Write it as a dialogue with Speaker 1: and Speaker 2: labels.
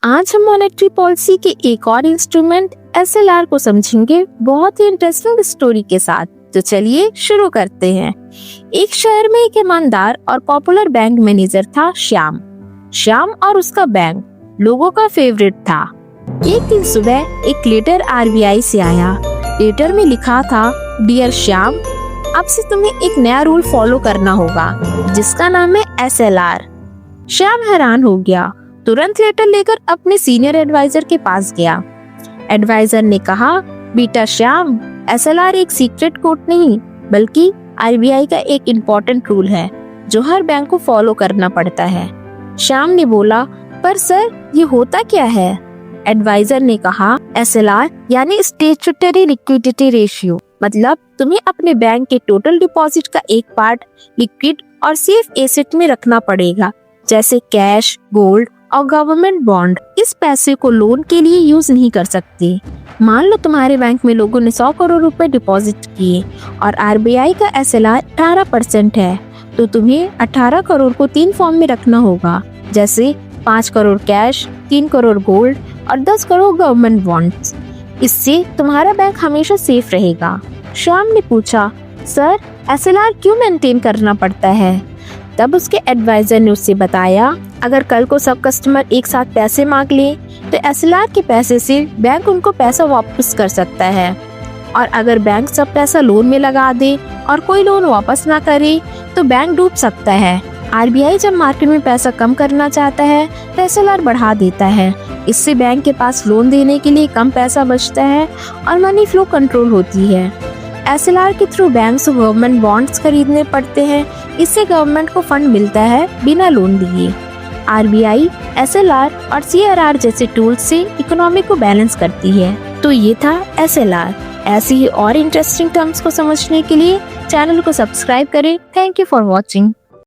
Speaker 1: आज हम monetary policy के एक और इंस्ट्रूमेंट SLR को समझेंगे बहुत ही इंटरेस्टिंग स्टोरी के साथ। तो चलिए शुरू करते हैं। एक शहर में एक ईमानदार और पॉपुलर बैंक मैनेजर था श्याम। श्याम और उसका बैंक लोगों का फेवरेट था। एक दिन सुबह एक लेटर RBI से आया। लेटर में लिखा था, डियर श्याम, अब से तुम्हें एक नया रूल फॉलो करना होगा जिसका नाम है SLR। श्याम हैरान हो गया। तुरंत लेटर लेकर अपने सीनियर एडवाइजर के पास गया। एडवाइजर ने कहा, बेटा श्याम, SLR एक सीक्रेट कोड नहीं बल्कि RBI का एक इम्पोर्टेंट रूल है जो हर बैंक को फॉलो करना पड़ता है। श्याम ने बोला, पर सर ये होता क्या है? एडवाइजर ने कहा, SLR यानी स्टैट्यूटरी लिक्विडिटी रेशियो, मतलब तुम्हें अपने बैंक के टोटल डिपॉजिट का एक पार्ट लिक्विड और सेफ एसेट में रखना पड़ेगा, जैसे कैश, गोल्ड और गवर्नमेंट बॉन्ड। इस पैसे को लोन के लिए यूज नहीं कर सकते। मान लो तुम्हारे बैंक में लोगों ने 100 करोड़ रुपए डिपॉजिट किए और RBI का SLR 18% है, तो तुम्हें 18 करोड़ को 3 फॉर्म में रखना होगा, जैसे 5 करोड़ कैश, 3 करोड़ गोल्ड और 10 करोड़ गवर्नमेंट बॉन्ड्स। इससे तुम्हारा बैंक हमेशा सेफ रहेगा। श्याम ने पूछा, सर SLR क्यों मेंटेन करना पड़ता है? तब उसके एडवाइजर ने उससे बताया, अगर कल को सब कस्टमर एक साथ पैसे मांग ले तो SLR के पैसे से बैंक उनको पैसा वापस कर सकता है, और अगर बैंक सब पैसा लोन में लगा दे और कोई लोन वापस ना करे तो बैंक डूब सकता है। RBI जब मार्केट में पैसा कम करना चाहता है तो SLR बढ़ा देता है। इससे बैंक के पास लोन देने के लिए कम पैसा बचता है और मनी फ्लो कंट्रोल होती है। SLR के थ्रू बैंक से गवर्नमेंट बॉन्ड्स खरीदने पड़ते हैं। इससे गवर्नमेंट को फंड मिलता है बिना लोन लिए। RBI, SLR और CRR जैसे टूल्स से इकोनॉमी को बैलेंस करती है। तो ये था SLR। ऐसी ही और इंटरेस्टिंग टर्म्स को समझने के लिए चैनल को सब्सक्राइब करें। Thank you for watching.